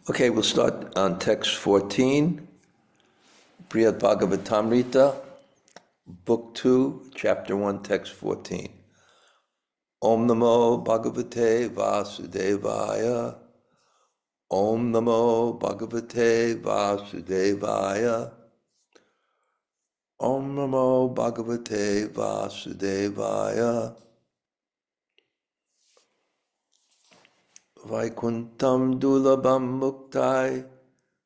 Okay, we'll start on text 14, Bṛhad-bhāgavatāmṛta, Book 2, Chapter 1, Text 14. Om Namo Bhagavate Vasudevaya. Om Namo Bhagavate Vasudevaya. Om Namo Bhagavate Vasudevaya. Vaikuṇṭhaṁ durlabhaṁ muktaiḥ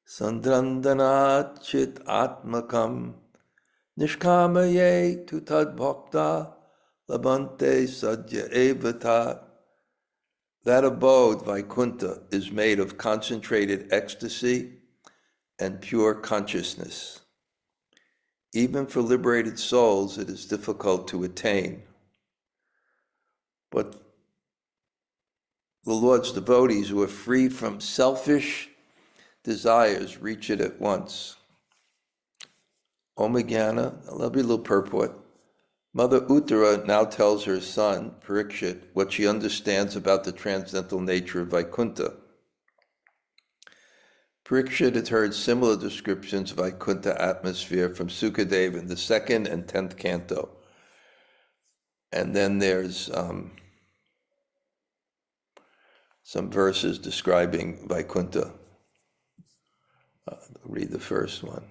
sāndrānanda-cid-ātmakam niṣkāmā tad-bhaktā labhante sadya. That abode, Vaikuṇṭha, is made of concentrated ecstasy and pure consciousness. Even for liberated souls, it is difficult to attain. But the Lord's devotees who are free from selfish desires reach it at once. Om Jnana, a lovely little purport. Mother Uttara now tells her son, Parikshit, what she understands about the transcendental nature of Vaikuṇṭha. Parikshit had heard similar descriptions of Vaikuṇṭha atmosphere from Sukadeva in the 2nd and 10th canto. And then there's some verses describing Vaikuṇṭha. Read the first one.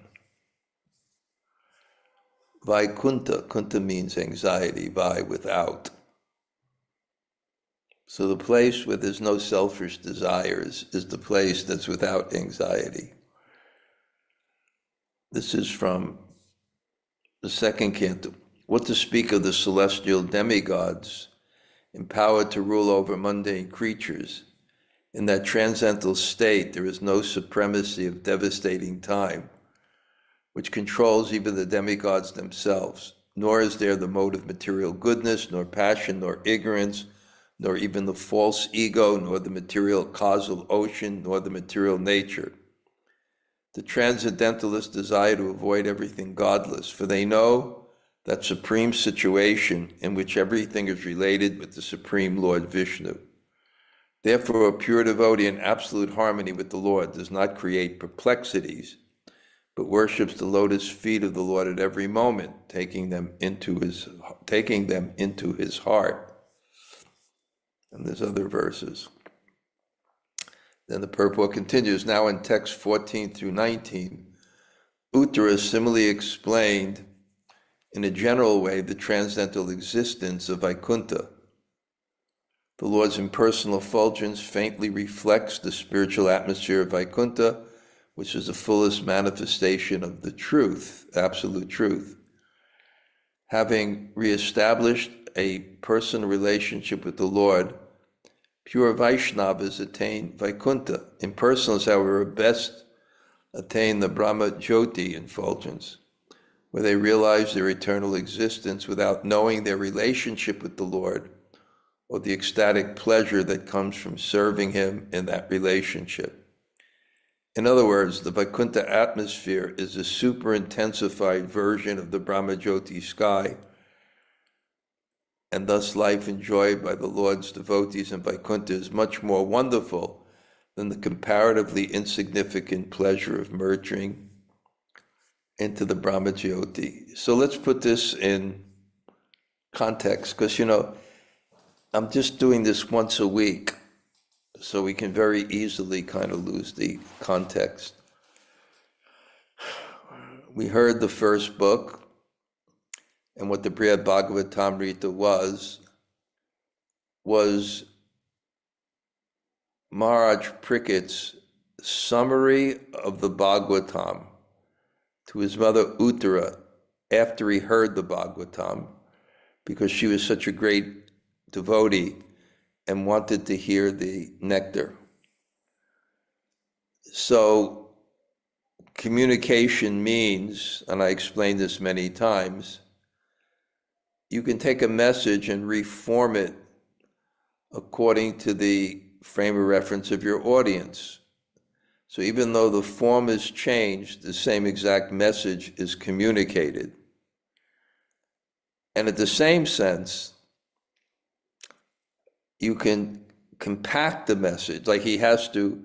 Vaikuṇṭha, kuṇṭha means anxiety, vai, without. So the place where there's no selfish desires is the place that's without anxiety. This is from the 2nd canto. What to speak of the celestial demigods, empowered to rule over mundane creatures. In that transcendental state, there is no supremacy of devastating time, which controls even the demigods themselves, nor is there the mode of material goodness, nor passion, nor ignorance, nor even the false ego, nor the material causal ocean, nor the material nature. The transcendentalists desire to avoid everything godless, for they know that supreme situation in which everything is related with the Supreme Lord Vishnu. Therefore, a pure devotee in absolute harmony with the Lord does not create perplexities, but worships the lotus feet of the Lord at every moment, taking them into his heart. And there's other verses. Then the purport continues. Now in text 14 through 19, Uttara similarly explained in a general way the transcendental existence of Vaikuṇṭha. The Lord's impersonal effulgence faintly reflects the spiritual atmosphere of Vaikuṇṭha, which is the fullest manifestation of the truth, absolute truth. Having reestablished a personal relationship with the Lord, pure Vaishnavas attain Vaikuṇṭha. Impersonals, however, best attain the Brahma-jyoti effulgence, where they realize their eternal existence without knowing their relationship with the Lord, or the ecstatic pleasure that comes from serving him in that relationship. In other words, the Vaikuṇṭha atmosphere is a super-intensified version of the Brahma-jyoti sky, and thus life enjoyed by the Lord's devotees in Vaikuṇṭha is much more wonderful than the comparatively insignificant pleasure of merging into the Brahma-jyoti. So let's put this in context, because I'm just doing this once a week, so we can very easily kind of lose the context. We heard the first book, and what the Bṛhad-bhāgavatāmṛta was Maharaj Parikshit's summary of the Bhagavatam to his mother Uttara after he heard the Bhagavatam, because she was such a great devotee and wanted to hear the nectar. So communication means, and I explained this many times, you can take a message and reform it according to the frame of reference of your audience. So even though the form is changed, the same exact message is communicated. And in the same sense, you can compact the message, like he has to,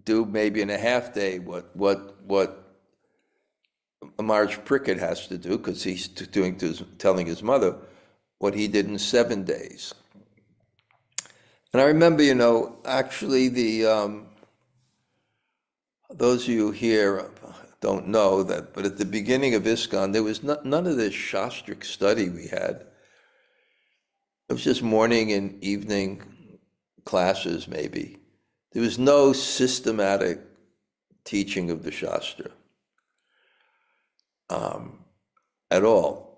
do maybe in a half day what Maharaj Pritchett has to do, because he's telling his mother what he did in 7 days. And I remember, actually those of you here don't know that, but at the beginning of ISKCON, there was none of this Shastric study we had. It was just morning and evening classes, maybe. There was no systematic teaching of the Shastra at all.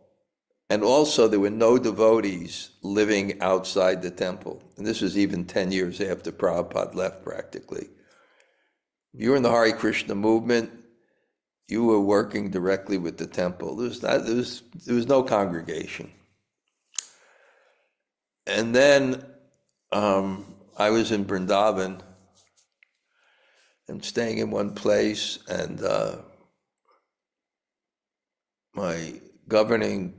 And also, there were no devotees living outside the temple. And this was even 10 years after Prabhupada left, practically. If you were in the Hare Krishna movement, you were working directly with the temple. There was no congregation. And then I was in Vrindavan and staying in one place, and my governing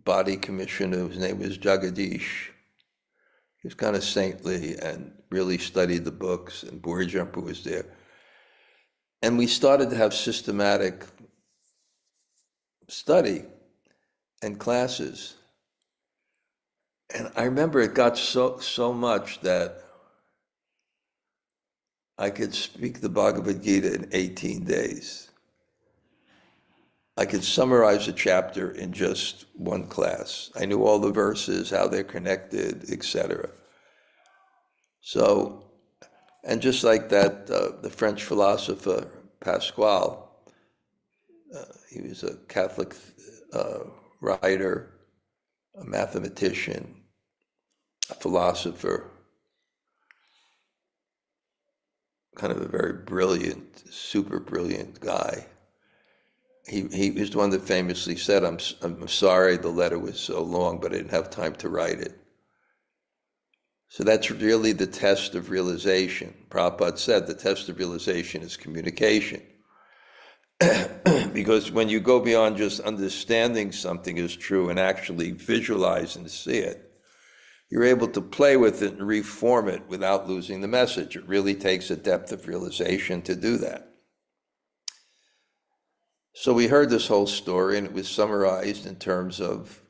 body commissioner, whose name was Jagadish, he was kind of saintly and really studied the books, and Bhurjampa was there. And we started to have systematic study and classes. And I remember it got so much that I could speak the Bhagavad Gita in 18 days. I could summarize a chapter in just one class. I knew all the verses, how they're connected, etc. So, and just like that, the French philosopher Pascal, he was a Catholic writer, a mathematician, a philosopher, kind of a very brilliant, super brilliant guy. He was the one that famously said, I'm sorry the letter was so long, but I didn't have time to write it. So that's really the test of realization. Prabhupada said the test of realization is communication. Because when you go beyond just understanding something is true and actually visualize and see it, you're able to play with it and reform it without losing the message. It really takes a depth of realization to do that. So we heard this whole story, and it was summarized in terms of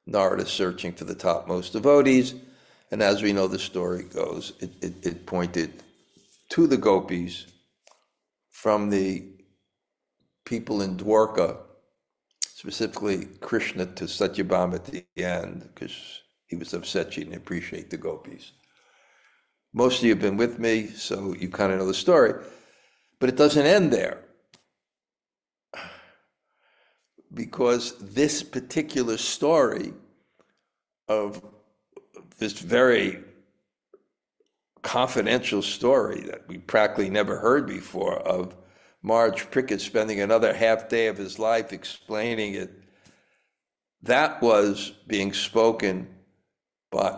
Narada searching for the topmost devotees. And as we know the story goes, it pointed to the gopis from the people in Dwarka, specifically Krishna to Satyabhama at the end, because he was upset she didn't appreciate the gopis. Most of you have been with me, so you kind of know the story. But it doesn't end there. Because this particular story of this very confidential story that we practically never heard before of Maharaj Pritchett spending another half day of his life explaining it, that was being spoken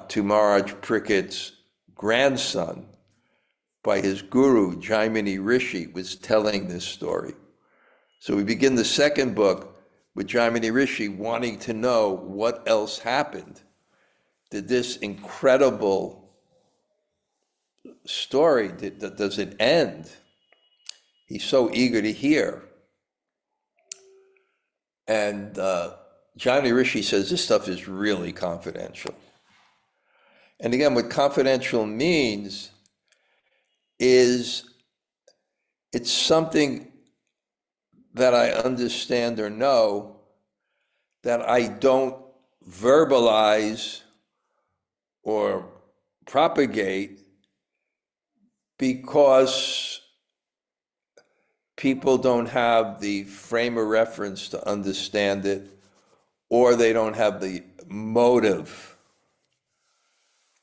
to Maharaj Pritchett's grandson by his guru, Jaimini Rishi, was telling this story. So we begin the second book with Jaimini Rishi wanting to know what else happened. Did this incredible story, does it end? He's so eager to hear. And Jaimini Rishi says, this stuff is really confidential. And again, what confidential means is it's something that I understand or know that I don't verbalize or propagate because people don't have the frame of reference to understand it, or they don't have the motive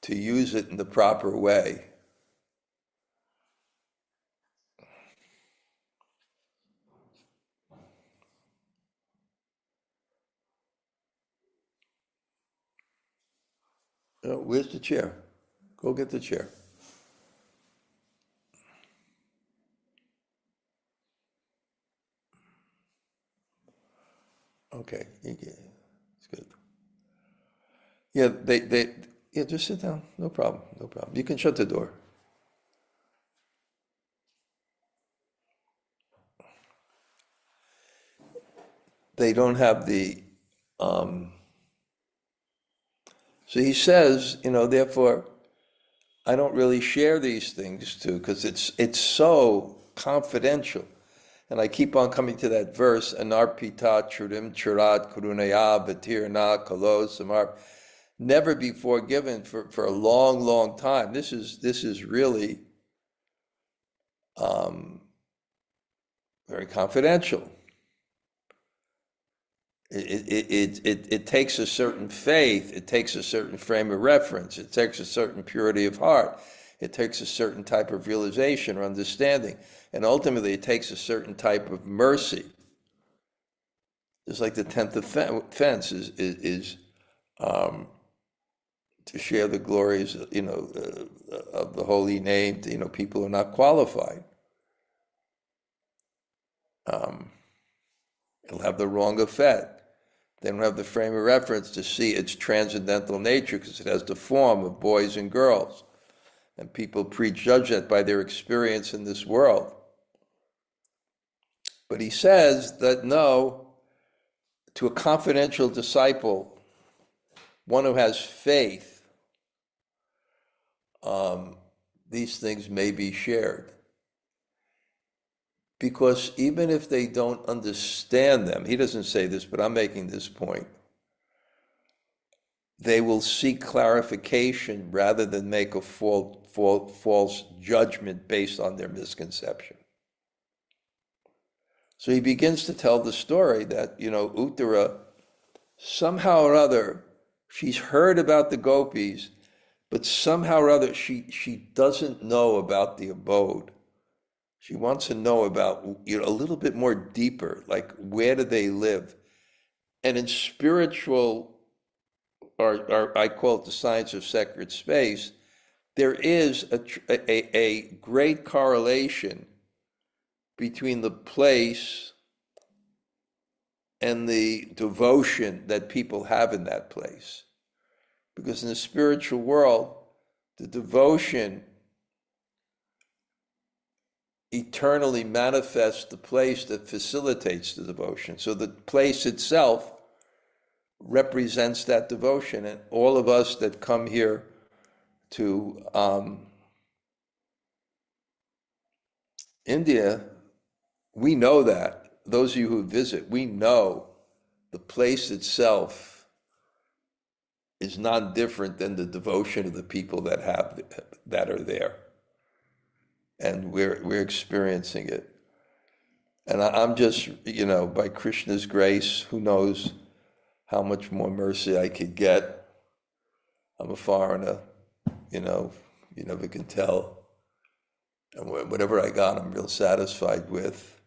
to use it in the proper way. Where's the chair? Go get the chair. Okay, it's good. Yeah, just sit down. No problem. You can shut the door. they don't have the, so he says, therefore, I don't really share these things too, because it's so confidential. And I keep on coming to that verse, anarpita churim churat kurunaya batirna kalo samar, never before given for a long, long time. This is really very confidential. It takes a certain faith, it takes a certain frame of reference, it takes a certain purity of heart, it takes a certain type of realization or understanding, and ultimately it takes a certain type of mercy. Just like the 10th offense is to share the glories, of the holy name, to, people who are not qualified. It'll have the wrong effect. They don't have the frame of reference to see its transcendental nature because it has the form of boys and girls. And people prejudge that by their experience in this world. But he says that no, to a confidential disciple, one who has faith, these things may be shared. Because even if they don't understand them, he doesn't say this, but I'm making this point, they will seek clarification rather than make a false judgment based on their misconception. So he begins to tell the story that, Uttara, somehow or other, she's heard about the gopis, but somehow or other she doesn't know about the abode. She wants to know about, a little bit more deeper, like where do they live? And in spiritual, or I call it the science of sacred space, there is a great correlation between the place and the devotion that people have in that place. Because in the spiritual world, the devotion eternally manifests the place that facilitates the devotion. So the place itself represents that devotion. And all of us that come here to India, we know that. Those of you who visit, we know the place itself is not different than the devotion of the people that are there. And we're experiencing it. And I'm just, by Krishna's grace, who knows how much more mercy I could get. I'm a foreigner, you never can tell. And whatever I got, I'm real satisfied with.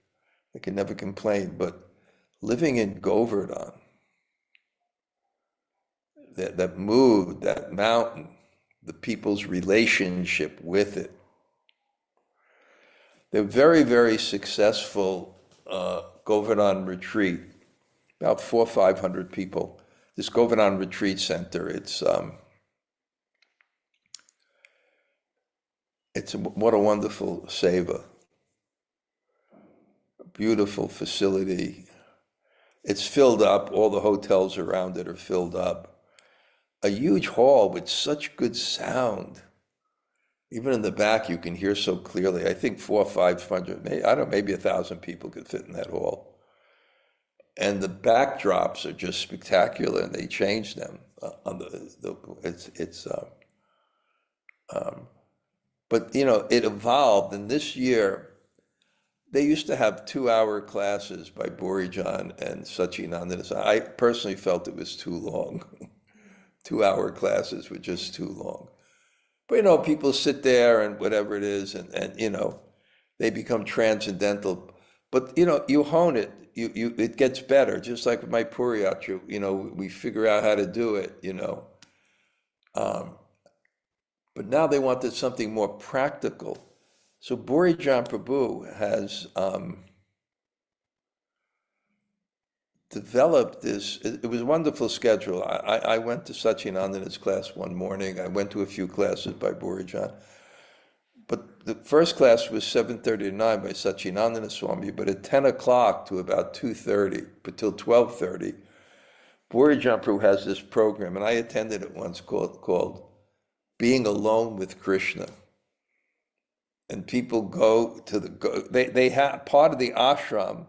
I can never complain. But living in Govardhan, that mood, that mountain, the people's relationship with it, they're very, very successful Govardhan retreat, about 400 or 500 people. This Govardhan Retreat Center, what a wonderful seva. Beautiful facility. It's filled up, all the hotels around it are filled up. A huge hall with such good sound. Even in the back, you can hear so clearly. I think 400 or 500, maybe 1,000 people could fit in that hall. And the backdrops are just spectacular, and they changed them. But it evolved. And this year, they used to have 2-hour classes by Bṛhad and Satchidananda. I personally felt it was too long. 2-hour classes were just too long. But, people sit there and whatever it is, and they become transcendental. But, you hone it. It gets better. Just like with my Puriyatra, we figure out how to do it, But now they wanted something more practical. So Bṛhad Prabhu has developed this. It was a wonderful schedule. I went to Satchidananda's class one morning. I went to a few classes by Bṛhad. But the first class was 7:30 to 9 by Srila Swami, but at 10 o'clock to about 2:30, but till 12:30, Bṛhad-bhāgavatāmṛta has this program, and I attended it once called Being Alone with Krishna. And people go to they have, part of the ashram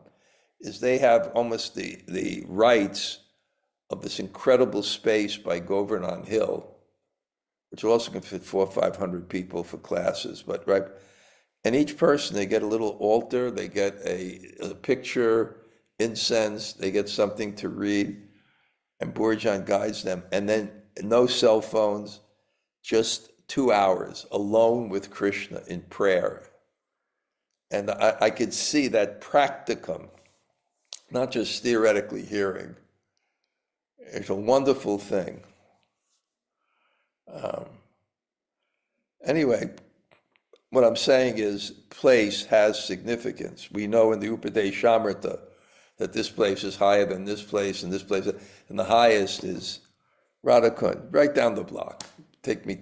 is they have almost the rights of this incredible space by Govardhan Hill, which also can fit 400 or 500 people for classes, but right. And each person, they get a little altar, they get a picture, incense, they get something to read, and Bṛhad guides them. And then no cell phones, just 2 hours alone with Krishna in prayer. And I could see that practicum, not just theoretically hearing. It's a wonderful thing. Anyway, what I'm saying is place has significance. We know in the Bṛhad-bhāgavatāmṛta that this place is higher than this place, and the highest is Radhakund, right down the block. Take me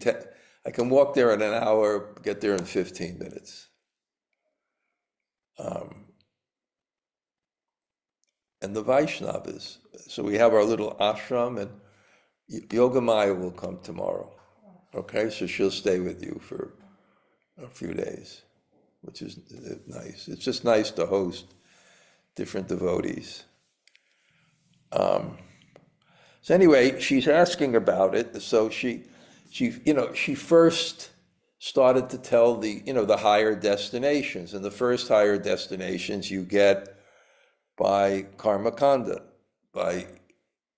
I can walk there in an hour, get there in 15 minutes. And the Vaishnavas. So we have our little ashram, and Yogamaya will come tomorrow. Okay, so she'll stay with you for a few days, which is nice. It's just nice to host different devotees. So anyway, she's asking about it. So she first started to tell the higher destinations, and the first higher destinations you get by karma kanda, by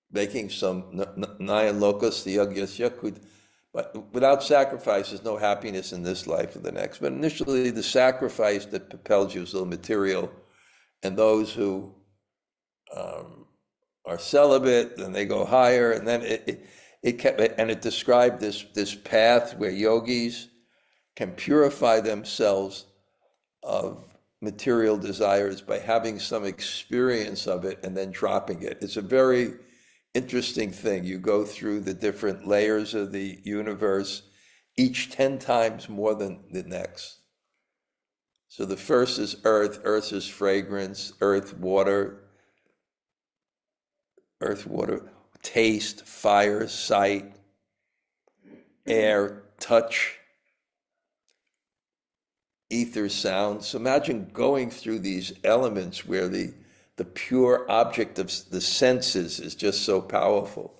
making some nayan lokas yagyasya, but without sacrifice, there's no happiness in this life or the next. But initially, the sacrifice that propels you is the material, and those who are celibate, then they go higher, and then it described this path where yogis can purify themselves of material desires by having some experience of it and then dropping it. It's a very interesting thing. You go through the different layers of the universe, each 10 times more than the next. So the first is earth. Earth is fragrance. Earth, water, taste, fire, sight, air, touch, ether, sound. So imagine going through these elements where the pure object of the senses is just so powerful.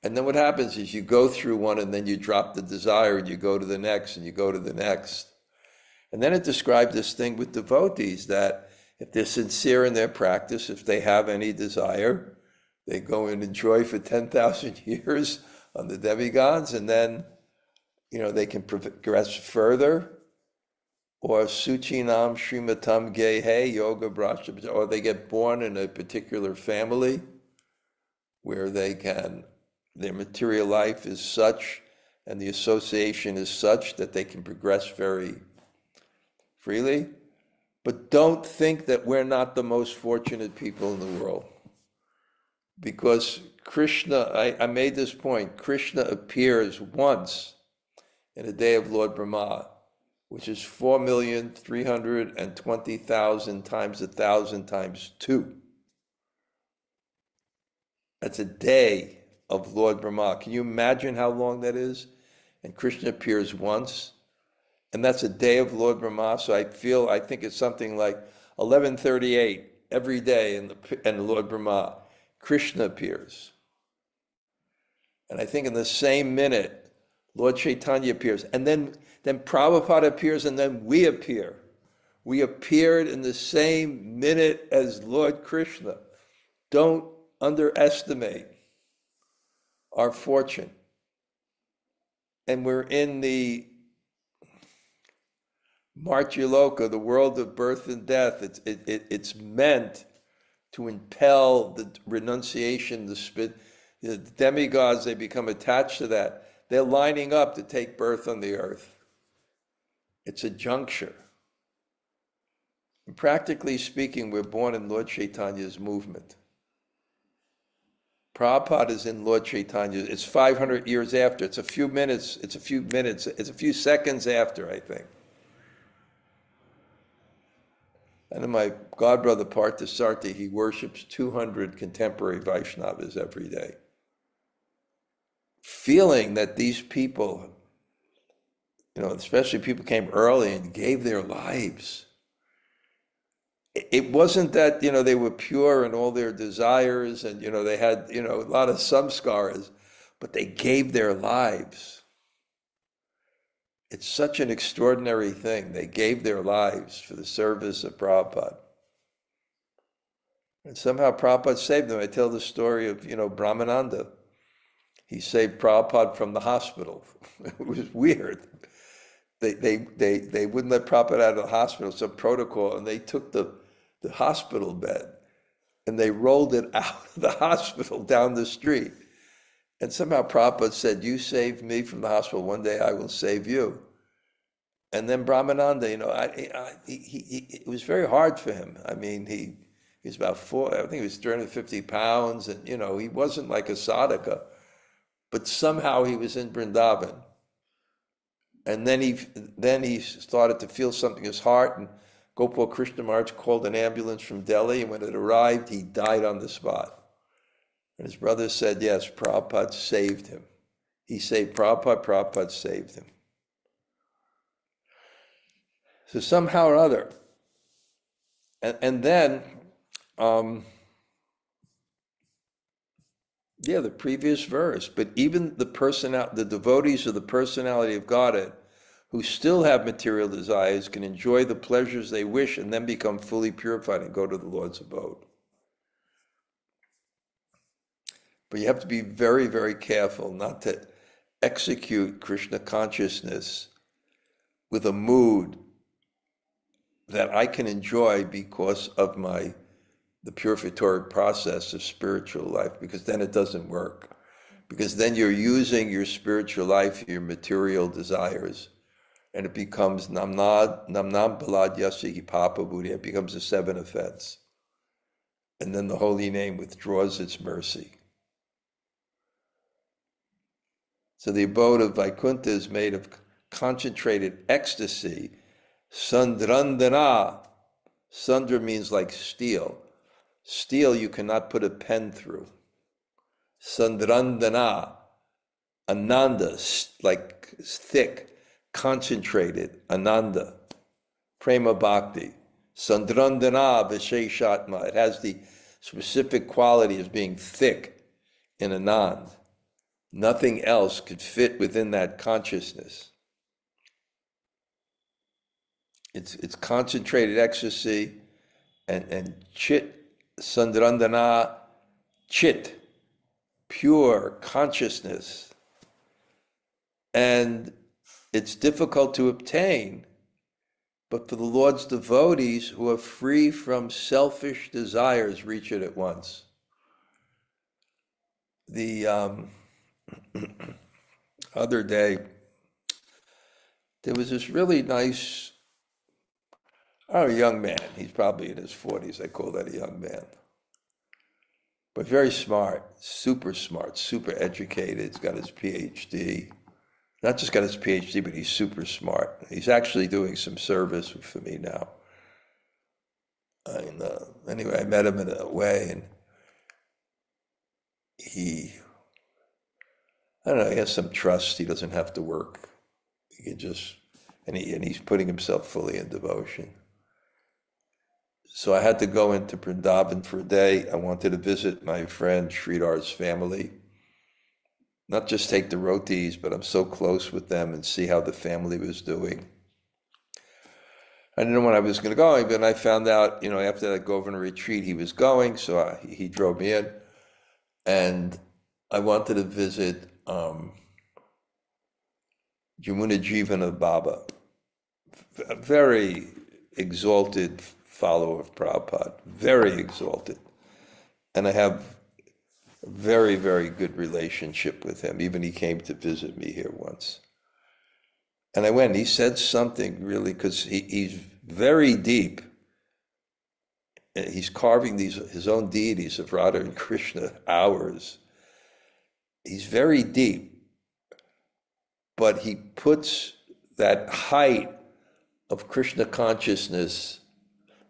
And then what happens is you go through one, and then you drop the desire, and you go to the next, and you go to the next. And then it described this thing with devotees, that if they're sincere in their practice, if they have any desire, they go and enjoy for 10,000 years on the demigods, and then, they can progress further. Or suchinam shrimatam gehe yoga brashta, or they get born in a particular family where their material life is such, and the association is such that they can progress very freely. But don't think that we're not the most fortunate people in the world. Because Krishna, I made this point, Krishna appears once in a day of Lord Brahma, which is 4,320,000 times 1,000 times 2. That's a day of Lord Brahma. Can you imagine how long that is? And Krishna appears once, and that's a day of Lord Brahma. So I think it's something like 11:38 every day in the Lord Brahma, Krishna appears. And I think in the same minute, Lord Chaitanya appears, and then Prabhupada appears, and then we appear. We appeared in the same minute as Lord Krishna. Don't underestimate our fortune. And we're in the Martyaloka, the world of birth and death. It's meant to impel the renunciation, the demigods, they become attached to that. They're lining up to take birth on the earth. It's a juncture. And practically speaking, we're born in Lord Chaitanya's movement. Prabhupada is in Lord Chaitanya. It's 500 years after. It's a few seconds after, I think. And then my godbrother Partha, he worships 200 contemporary Vaishnavas every day. Feeling that these people, especially people came early and gave their lives. It wasn't that, they were pure in all their desires and, they had, a lot of samskaras, but they gave their lives. It's such an extraordinary thing. They gave their lives for the service of Prabhupada. And somehow Prabhupada saved them. I tell the story of, Brahmananda. He saved Prabhupada from the hospital. It was weird. They wouldn't let Prabhupada out of the hospital, some protocol, and they took the hospital bed and they rolled it out of the hospital down the street. And somehow Prabhupada said, "You saved me from the hospital, one day I will save you." And then Brahmananda, it was very hard for him. I mean, he was about I think he was 350 pounds, and he wasn't like a sadhaka, but somehow he was in Vrindavan. And then he started to feel something in his heart, and Gopal Krishna Maharaj called an ambulance from Delhi, and when it arrived, he died on the spot. And his brother said, yes, Prabhupada saved him. He saved Prabhupada, Prabhupada saved him. So somehow or other. And then, the previous verse, but even the devotees of the personality of Godhead, who still have material desires, can enjoy the pleasures they wish and then become fully purified and go to the Lord's abode. But you have to be very, very careful not to execute Krishna consciousness with a mood that I can enjoy because of the purificatory process of spiritual life, because then it doesn't work. Because then you're using your spiritual life, your material desires, and it becomes namnam balad yasi papa buddhi. It becomes a 7 offense. And then the holy name withdraws its mercy. So the abode of Vaikuṇṭha is made of concentrated ecstasy. Sāndrānanda. Sandra means like steel. Steel you cannot put a pen through. Sāndrānanda. Ananda, like thick, concentrated, ananda. Prema bhakti. Sāndrānanda-cid-ātmakam. It has the specific quality of being thick in anand. Nothing else could fit within that consciousness. It's concentrated ecstasy and chit, sāndrānanda-cid, pure consciousness. And it's difficult to obtain, but for the Lord's devotees who are free from selfish desires reach it at once. The other day, there was this really nice, young man. He's probably in his 40s. I call that a young man. But very smart, super educated. He's got his PhD. Not just got his PhD, but he's super smart. He's actually doing some service for me now. Anyway, I met him in a way, and he has some trust. He doesn't have to work. He can just, and he's putting himself fully in devotion. So I had to go into Vrindavan for a day. I wanted to visit my friend Sridhar's family. Not just take the rotis, but I'm so close with them and see how the family was doing. I didn't know when I was going to go, but I found out, after that governor retreat, he was going, so he drove me in. And I wanted to visit Jamuna Jivana Baba, a very exalted follower of Prabhupada, very exalted. And I have a very, very good relationship with him. Even he came to visit me here once. And I went, he said something really, because he's very deep. He's carving his own deities of Radha and Krishna, ours. He's very deep, but he puts that height of Krishna consciousness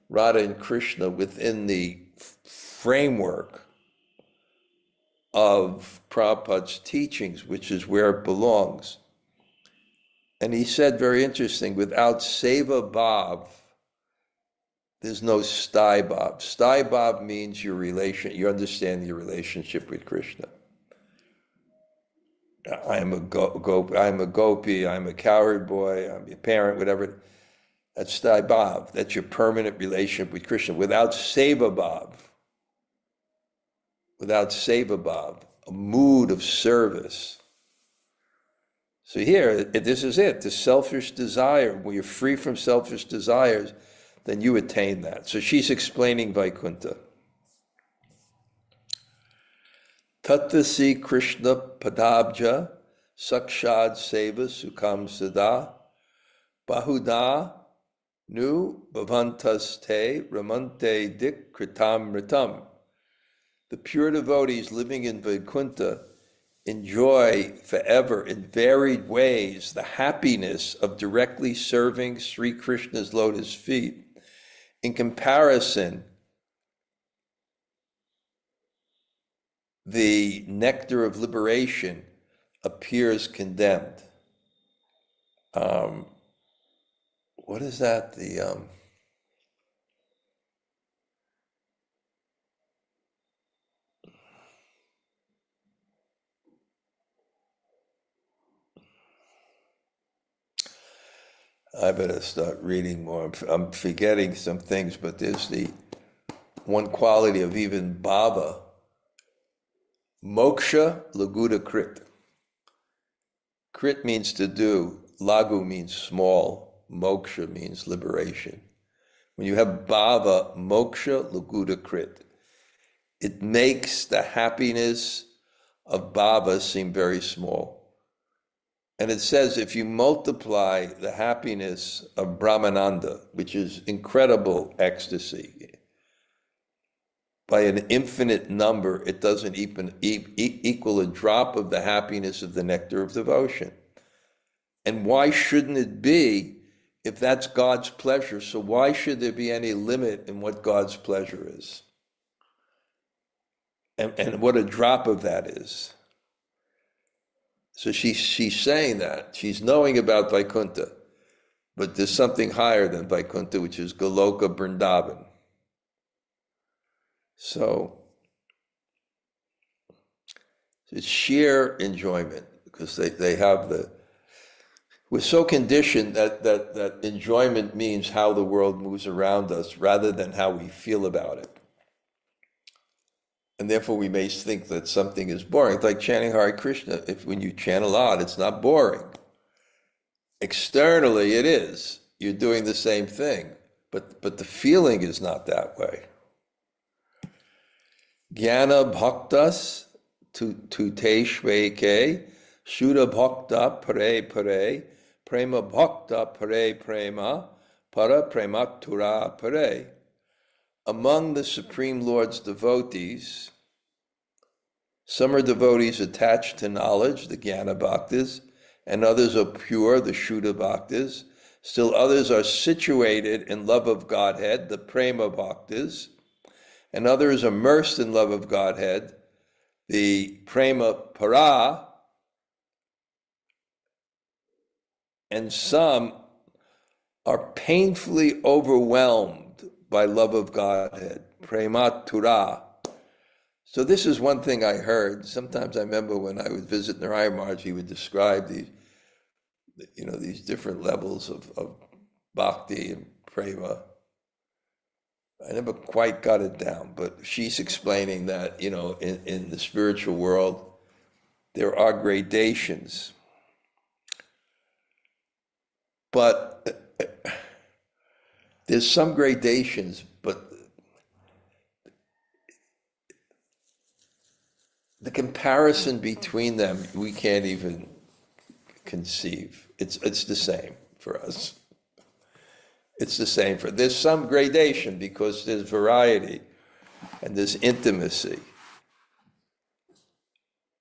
Radha and Krishna within the framework of Prabhupada's teachings, which is where it belongs. And he said, very interesting, without seva bhav, there's no sthai bhav. Sthai bhav means you understand your relationship with Krishna. I'm a gopi, I'm a cowherd boy, I'm a parent, whatever. That's sthai bhav. That's your permanent relationship with Krishna. Without seva bhav, a mood of service. So here, this is it, the selfish desire. When you're free from selfish desires, then you attain that. So she's explaining Vaikuṇṭha. Tattasi Krishna padabja sakshad seva sukham sada bahuda nu bhavantaste ramante dik kritamritam. The pure devotees living in Vaikuṇṭha enjoy forever in varied ways the happiness of directly serving Sri Krishna's lotus feet. In comparison, the nectar of liberation appears condemned. What is that? I better start reading more. I'm forgetting some things, but there's the one quality of even bhava. Moksha laguda krit. Krit means to do. Lagu means small. Moksha means liberation. When you have bhava, moksha laguda krit, it makes the happiness of bhava seem very small. And it says if you multiply the happiness of Brahmananda, which is incredible ecstasy, by an infinite number, it doesn't even equal a drop of the happiness of the nectar of devotion. And why shouldn't it be if that's God's pleasure? So why should there be any limit in what God's pleasure is? And what a drop of that is. So she's saying that. She's knowing about Vaikuṇṭha, but there's something higher than Vaikuṇṭha, which is Goloka Vrindavan. So it's sheer enjoyment, because they have we're so conditioned that enjoyment means how the world moves around us rather than how we feel about it. And therefore we may think that something is boring. It's like chanting Hare Krishna. When you chant a lot, it's not boring. Externally it is. You're doing the same thing, but the feeling is not that way. Jnana bhaktas tute shveke, shuddha bhakta pare pare, prema bhakta pare prema, para prematura pare. Among the Supreme Lord's devotees, some are devotees attached to knowledge, the Jnana Bhaktas, and others are pure, the Shuddha Bhaktas. Still others are situated in love of Godhead, the Prema Bhaktas, and others immersed in love of Godhead, the Prema Para, and some are painfully overwhelmed by love of Godhead, prematura. So this is one thing I heard. Sometimes I remember when I would visit Narayana Maharaj, he would describe these different levels of bhakti and prema. I never quite got it down, but she's explaining that, in the spiritual world, there are gradations. But there's some gradations, but the comparison between them, we can't even conceive. It's the same for us. It's the same there's some gradation because there's variety and there's intimacy.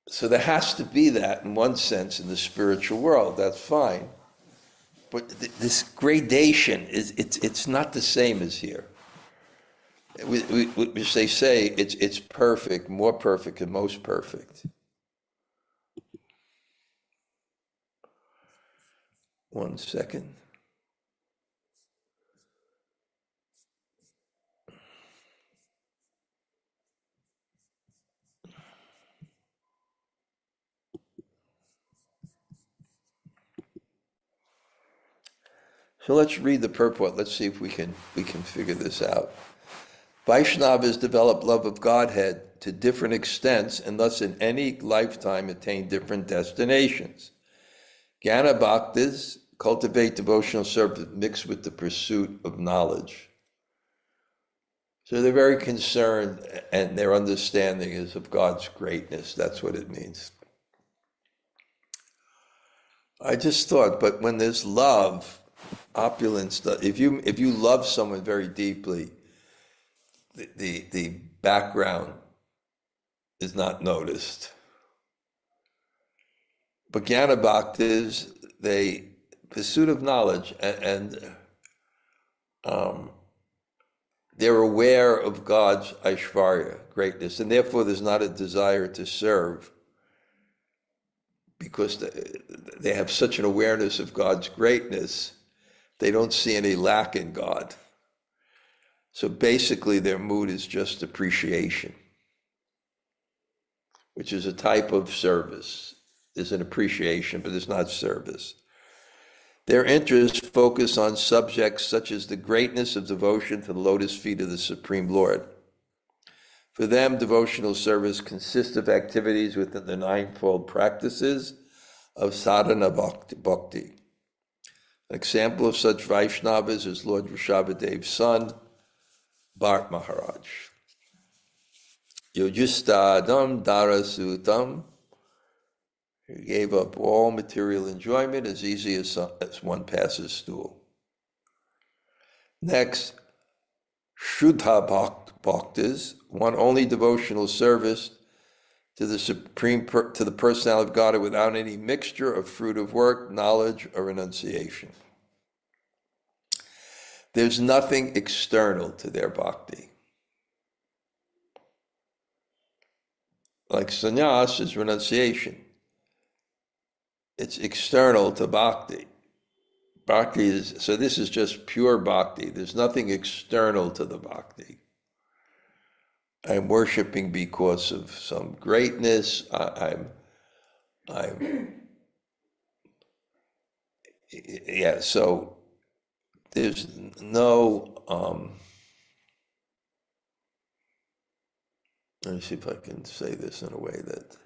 So there has to be that in one sense in the spiritual world, that's fine. But this gradation it's not the same as here. which they say it's perfect, more perfect and most perfect. One second. So let's read the purport. Let's see if we can figure this out. Vaishnavas develop love of Godhead to different extents and thus in any lifetime attain different destinations. Jnana bhaktas cultivate devotional service mixed with the pursuit of knowledge. So they're very concerned, and their understanding is of God's greatness. That's what it means. I just thought, but when there's love, opulence, if you love someone very deeply, the background is not noticed. But Jnana bhaktas, they pursuit of knowledge, and they're aware of God's Aishvarya, greatness, and therefore there's not a desire to serve, because they have such an awareness of God's greatness, they don't see any lack in God. So basically their mood is just appreciation, which is a type of service. There's an appreciation, but it's not service. Their interests focus on subjects such as the greatness of devotion to the lotus feet of the Supreme Lord. For them, devotional service consists of activities within the ninefold practices of sadhana bhakti. An example of such Vaishnavas is Lord Rishabhadev's son, Bharat Maharaj. Yojustādam dharasutam. He gave up all material enjoyment as easy as one passes stool. Next, Shuddha bhaktas want only devotional service to the personality of God without any mixture of fruit of work, knowledge, or renunciation. There's nothing external to their bhakti. Like sannyas is renunciation. It's external to bhakti. Bhakti is, so this is just pure bhakti. There's nothing external to the bhakti. I'm worshiping because of some greatness. Yeah, so there's no, let me see if I can say this in a way that,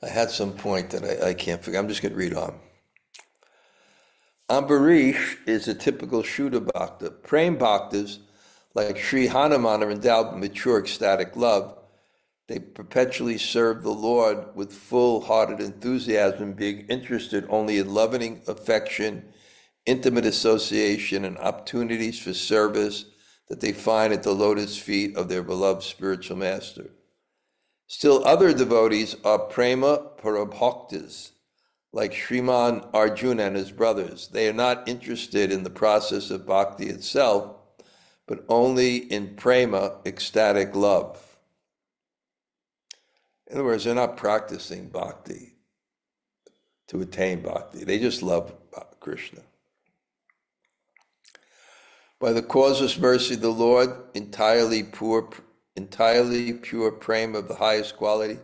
I had some point that I can't figure. I'm just going to read on. Ambarish is a typical Shuddha Bhakta. Prem Bhaktas, like Sri Hanuman, are endowed with mature ecstatic love. They perpetually serve the Lord with full-hearted enthusiasm, being interested only in loving affection, intimate association, and opportunities for service that they find at the lotus feet of their beloved spiritual master. Still other devotees are prema parabhaktas, like Sriman Arjuna and his brothers. They are not interested in the process of bhakti itself, but only in prema, ecstatic love. In other words, they're not practicing bhakti to attain bhakti. They just love Krishna. By the causeless mercy of the Lord, entirely pure prema of the highest quality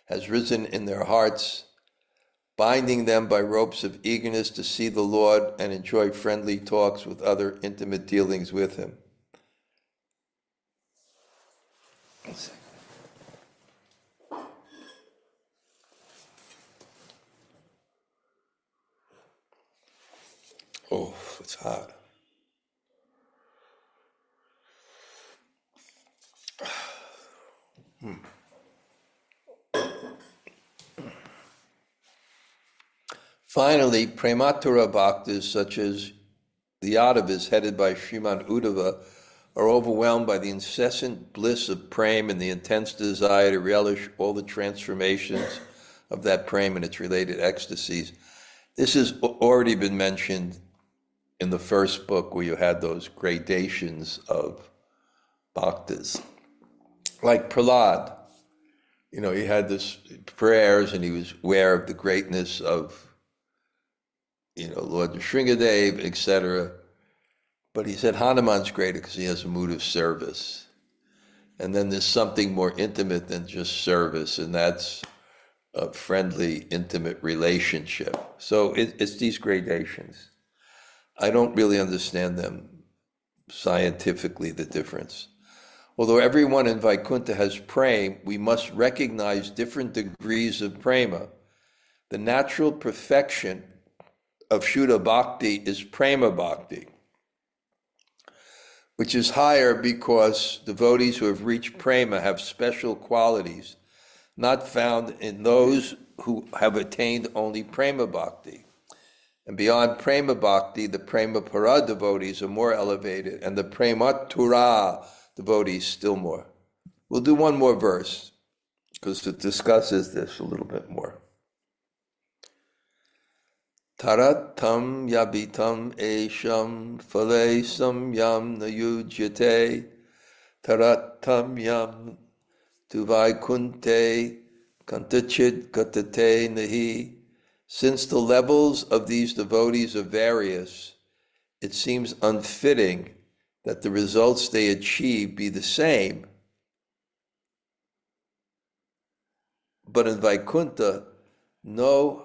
has risen in their hearts, binding them by ropes of eagerness to see the Lord and enjoy friendly talks with other intimate dealings with him. Oh, it's hot. Finally, Prematura bhaktas such as the Yadavas, headed by Sriman Uddhava, are overwhelmed by the incessant bliss of prema and the intense desire to relish all the transformations of that prema and its related ecstasies. This has already been mentioned in the first book, where you had those gradations of bhaktas. Like Prahlad, he had this prayers and he was aware of the greatness of, Lord Nrsingadev, etc. But he said Hanuman's greater because he has a mood of service. And then there's something more intimate than just service, and that's a friendly, intimate relationship. So it's these gradations. I don't really understand them scientifically, the difference. Although everyone in Vaikuṇṭha has prema, we must recognize different degrees of prema. The natural perfection of Shuddha Bhakti is prema bhakti, which is higher because devotees who have reached prema have special qualities not found in those who have attained only prema bhakti. And beyond prema bhakti, the prema para devotees are more elevated, and the prematura devotees still more. We'll do one more verse because it discusses this a little bit more. Taratam yabitam esham phale samyam nayujyate taratam yam tu vaikuṇṭhe vaikuṇṭha-cid-ātmakam nahi. Since the levels of these devotees are various, it seems unfitting that the results they achieve be the same. But in Vaikuṇṭha, no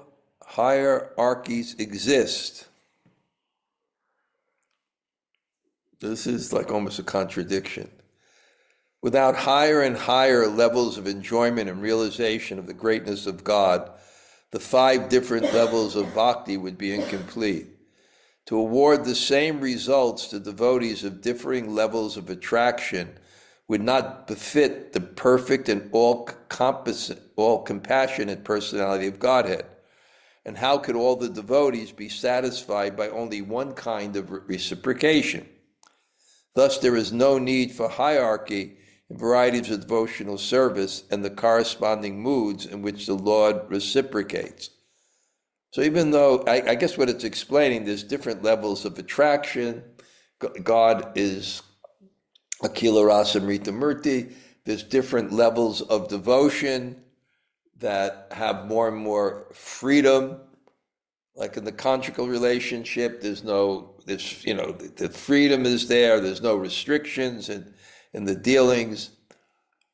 hierarchies exist. This is like almost a contradiction. Without higher and higher levels of enjoyment and realization of the greatness of God, the 5 different levels of bhakti would be incomplete. To award the same results to devotees of differing levels of attraction would not befit the perfect and all-compassionate personality of Godhead. And how could all the devotees be satisfied by only one kind of reciprocation? Thus, there is no need for hierarchy in varieties of devotional service and the corresponding moods in which the Lord reciprocates. So even though, I guess what it's explaining, there's different levels of attraction. God is Akila Rasa Mrita Murti. There's different levels of devotion that have more and more freedom. Like in the conjugal relationship, the freedom is there. There's no restrictions in the dealings.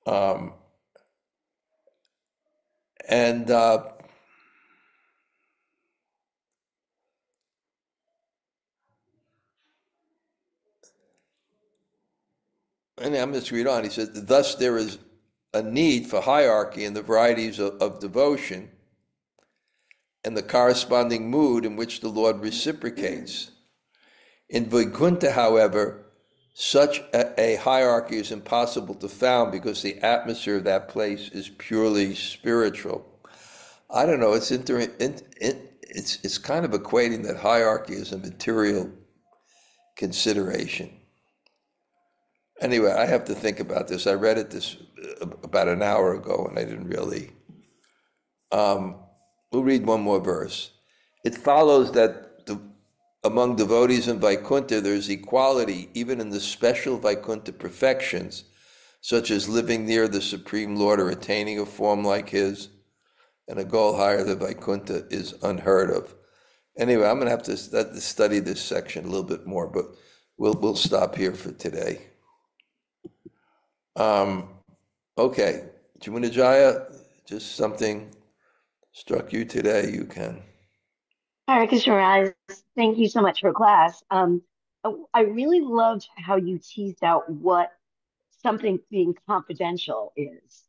And I'm just read on. He said, thus there is a need for hierarchy in the varieties of devotion and the corresponding mood in which the Lord reciprocates. In Vaikuṇṭha, however, such a hierarchy is impossible to found because the atmosphere of that place is purely spiritual. I don't know, it's kind of equating that hierarchy as a material consideration. Anyway, I have to think about this. I read it this about an hour ago, and I didn't really. We'll read one more verse. It follows that among devotees in Vaikuṇṭha, there's equality even in the special Vaikuṇṭha perfections, such as living near the Supreme Lord or attaining a form like his, and a goal higher than Vaikuṇṭha is unheard of. Anyway, I'm going to have to study this section a little bit more, but we'll stop here for today. Okay, Jamunajaya, just something struck you today, you can. Hare Krishna Raj, thank you so much for class. I really loved how you teased out what something being confidential is.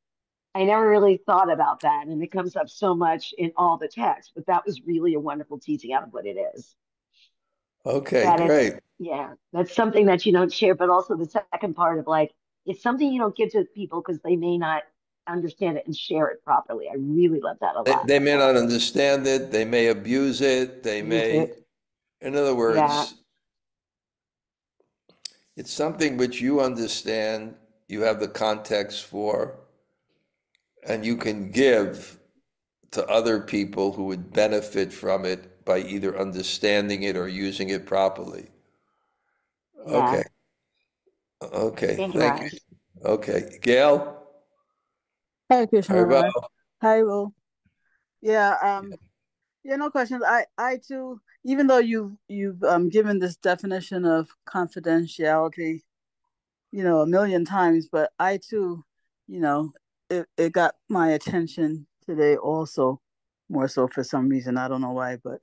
I never really thought about that, and it comes up so much in all the text, but that was really a wonderful teaching out of what it is. Okay, That it's, great. yeah, that's something that you don't share, but also the second part of like, it's something you don't give to people because they may not understand it and share it properly. I really love that a lot. They may not understand it. They may abuse it. They Use may, it. in other Yeah. words, it's something which you understand, you have the context for, and you can give to other people who would benefit from it by either understanding it or using it properly. Yeah. Okay. Okay. Thank you, Thank you. Raj. Okay. Gail? Hi, Krishna Haribol? Maharaj. Hi, Will. Yeah, no questions. I too, even though you've given this definition of confidentiality, a million times, but I too, it got my attention today also, more so for some reason. I don't know why, but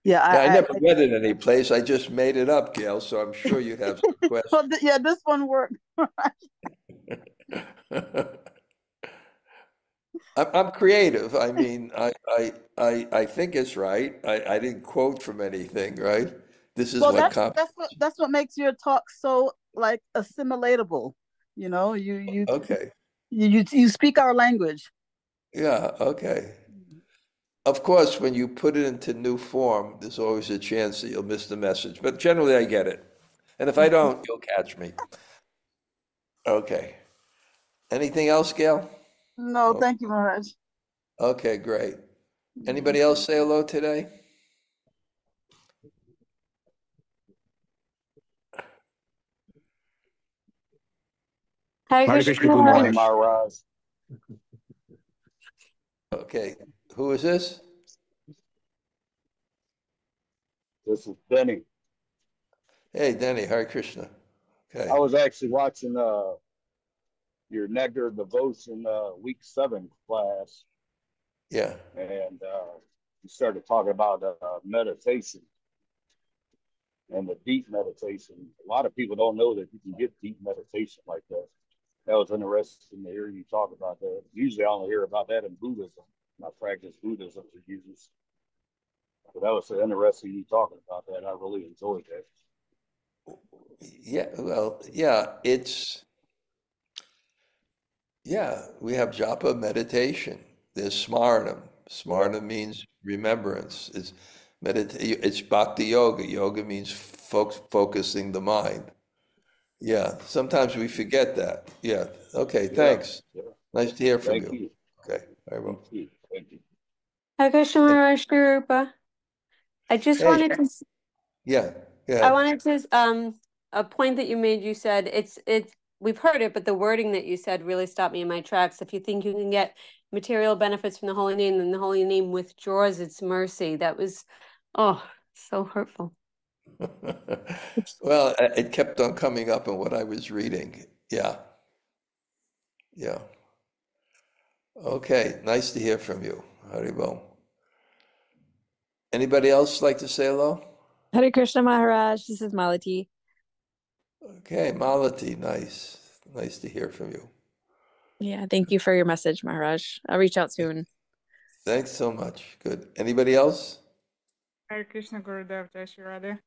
yeah, Yeah, I never read it any place. I just made it up, Gail, so I'm sure you'd have some questions. well, yeah, this one worked. I'm creative. I mean, I think it's right. I didn't quote from anything, right? This is Well, what that's what makes your talk so like assimilatable. You know, okay. you speak our language. Yeah, okay. Of course, when you put it into new form, there's always a chance that you'll miss the message. But generally, I get it. And if I don't, you'll catch me. Okay. Anything else, Gail? No, Oh, thank you, Maharaj. okay, great. Anybody else say hello today? Hare Hare Krishna Krishna, good morning, Maharaj. Maharaj. Okay. Who is this? This is Denny. Hey, Denny. Hare Krishna. Okay. I was actually watching your Nectar Devotion week 7 class, Yeah. and you started talking about meditation and the deep meditation. A lot of people don't know that you can get deep meditation like that. That was interesting to hear you talk about that. Usually I only hear about that in Buddhism. I practice Buddhism for years. But that was interesting you talking about that. I really enjoyed that. Yeah. Well, yeah, we have japa meditation. There's smarnam. Yeah. Smarnam means remembrance. It's bhakti yoga. Yoga means focusing the mind. Yeah. Sometimes we forget that. Yeah. Okay. Yeah. Thanks. Yeah. Nice to hear from Thank you. you. Okay. Very well. Thank you. Thank you. Hare Krishna Maharaj Rupa. I just Hey. wanted to Yeah. I Yeah. wanted to a point that you made. You said it's we've heard it, but the wording that you said really stopped me in my tracks. If you think you can get material benefits from the holy name, then the holy name withdraws its mercy. That was so hurtful. Well, it kept on coming up in what I was reading. Yeah. Yeah. Okay. Nice to hear from you. Haribol. Anybody else like to say hello? Hare Krishna Maharaj, this is Malati. Okay, Malati, nice. Nice to hear from you. Yeah, thank you for your message, Maharaj. I'll reach out soon. Thanks so much. Good. Anybody else? Hare Krishna Gurudev, Jai Shri Radhe.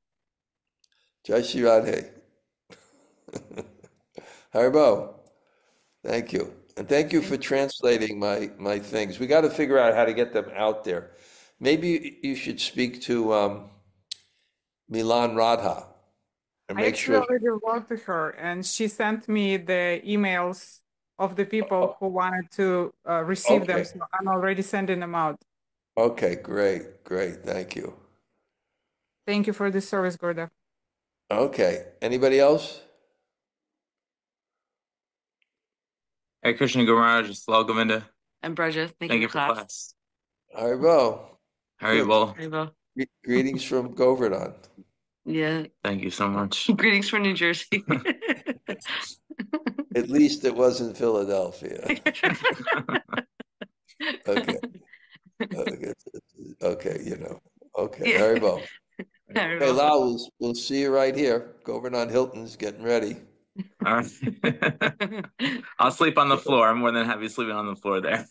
Jai Shri Radhe. Haribo, thank you. And thank you for translating my things. We got to figure out how to get them out there. Maybe you should speak to Milan Radha and I make actually sure. already wrote to her, and she sent me the emails of the people who wanted to receive them, Okay. so I'm already sending them out. Okay, great, great. Thank you. Thank you for this service, Gurudev. Okay. Anybody else? Hare Krishna Guru Maharaj, Slal Govinda. And Bṛhad, thank Thank you you for for class. class. Haribo. Good. Haribol. Haribo. Greetings from Govardhan. Yeah. Thank you so much. Greetings from New Jersey. At least it wasn't Philadelphia. Okay. Okay, okay, you know. Okay, Yeah. Haribo. Haribo. Hey, Lal, we'll see you right here. Govardhan Hilton's getting ready. All right. I'll sleep on the floor. I'm more than happy sleeping on the floor there.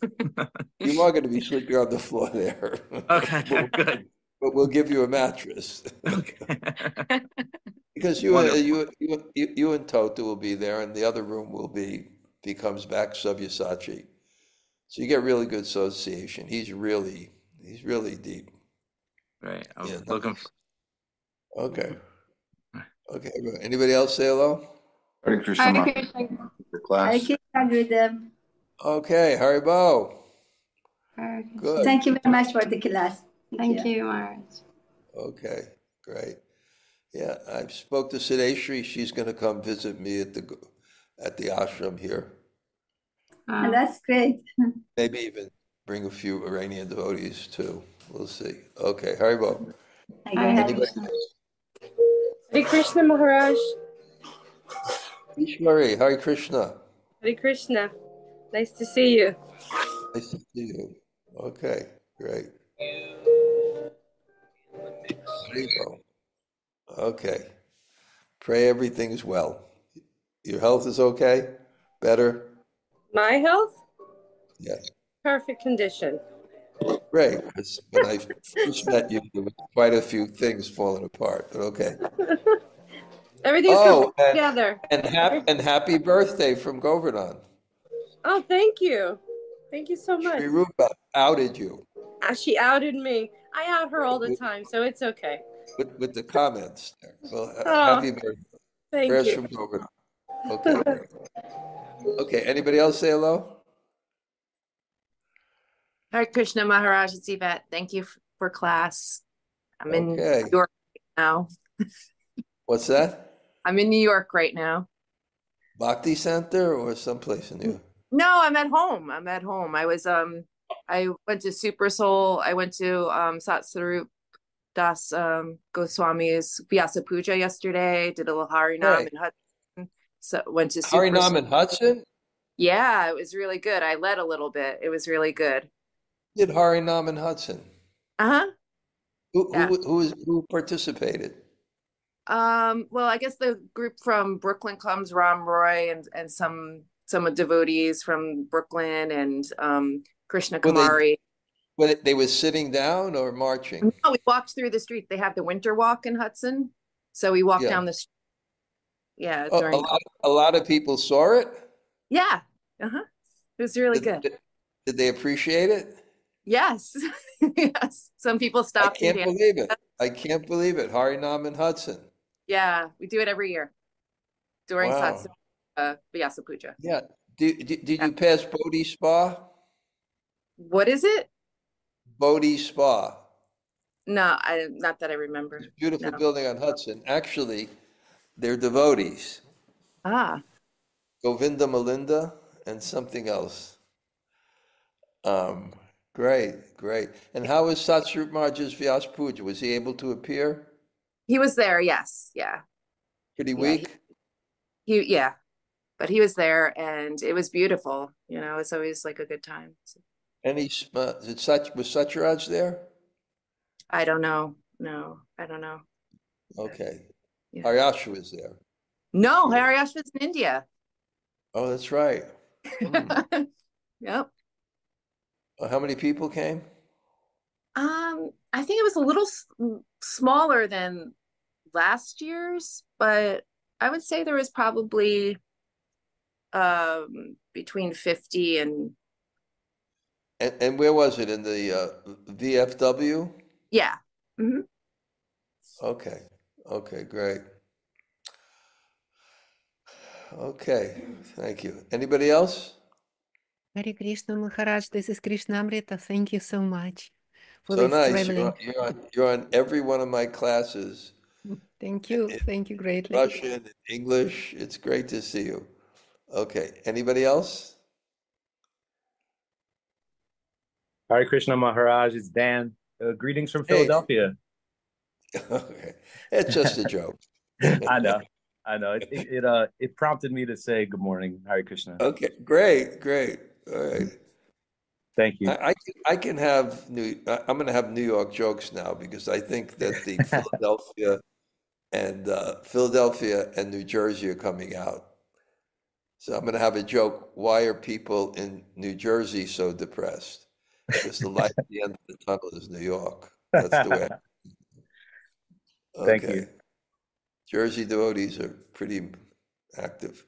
You are going to be sleeping on the floor there. Okay, But good. we'll give you a mattress. Okay. Because Wonderful. you and Tota will be there, and the other room will be, if he comes back, Sabyasachi. So you get really good association. He's really deep. Right. I'm Yeah, looking nice. Okay. Okay. Anybody else say hello? Hare Krishna, Hare Maharaj, Krishna. for Hare class. Krishna with them. Okay, Haribo. Hare Krishna. Good. Thank you very much for the class. Thank you, Maharaj. Okay, great. Yeah, I spoke to Siddheshri. She's going to come visit me at the ashram here. And that's great. Maybe even bring a few Iranian devotees too. We'll see. Okay, Haribo. Hare Anybody? Hare Krishna Maharaj. Ishwari, Hare Krishna. Hare Krishna. Nice to see you. Nice to see you. Okay, great. Haribo. Okay. Pray everything's well. Your health is okay? Better? My health? Yeah. Perfect condition. Great. When I first met you, there was quite a few things falling apart, but okay. Everything's Oh, coming together. and happy birthday from Govardhan. Oh, thank you. Thank you so much. Sri Rupa outed you She outed me. I out her all the time, so it's okay. with the comments there. Well, Oh, happy birthday. thank Prayers you. from Govardhan. Okay. Okay. Anybody else say hello? Hare Krishna Maharaj, it's Yvette. Thank you for class. I'm in Okay. New York right now. What's that? I'm in New York right now. Bhakti Center or someplace in New? No, I'm at home. I went to Super Soul. I went to Satsvarup Das Goswami's Vyasa Puja yesterday. Did a little Harinam in Hudson. So went to Super Harinam in Hudson? Yeah, it was really good. I led a little bit. It was really good. Did Harinam in Hudson? Uh-huh. Who participated? Well, I guess the group from Brooklyn comes, Ram Roy and some devotees from Brooklyn and Krishna-katha. They were sitting down or marching? No, we walked through the street. They have the winter walk in Hudson. So we walked down the street. Yeah, during a lot of people saw it? Yeah. Uh-huh. It was really good. Did they appreciate it? Yes. Yes. Some people stopped. I can't believe it. I can't believe it. Harinam in Hudson. Yeah, we do it every year during Wow. Vyasa Puja. Yeah. Did you pass Bodhi Spa? What is it? Bodhi Spa. No, not that I remember. Beautiful building on Hudson. Actually, they're devotees. Ah. Govinda Melinda and something else. Great. And how was Satsvarup Maharaj's Vyas Puja? Was he able to appear? He was there, yes. Yeah. Pretty weak? Yeah. But he was there and it was beautiful. You know, it's always like a good time. And was Satyaraj there? I don't know. No, I don't know. Okay. Yeah. Haryash was there. No, Haryash was in India. Oh, that's right. Yep. How many people came? I think it was a little smaller than last year's, but I would say there was probably between 50 and. And where was it? In the VFW? Yeah. Mm-hmm. Okay, great. Okay, thank you. Anybody else? Hare Krishna Maharaj, this is Krishna-katha. Thank you so much for So this nice. traveling. You're on every one of my classes. Thank you. Thank you greatly. Russian, English. It's great to see you. Okay, anybody else? Hare Krishna Maharaj, it's Dan. Greetings from Philadelphia. Okay, it's just a joke. I know. It prompted me to say good morning, Hare Krishna. Okay, great. All right. Thank you. I can have I'm going to have New York jokes now because I think that the Philadelphia and New Jersey are coming out. So I'm going to have a joke. Why are people in New Jersey so depressed? Because the light at the end of the tunnel is New York. That's the way. Thank you. Jersey devotees are pretty active.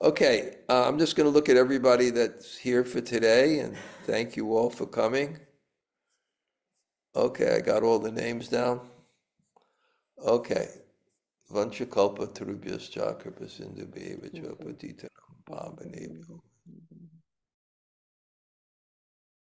Okay, I'm just going to look at everybody that's here for today and thank you all for coming. Okay, I got all the names down. Okay. Vanchakalpa Tarubhyascha Kripasindu Bheva Patita Pavanebhyo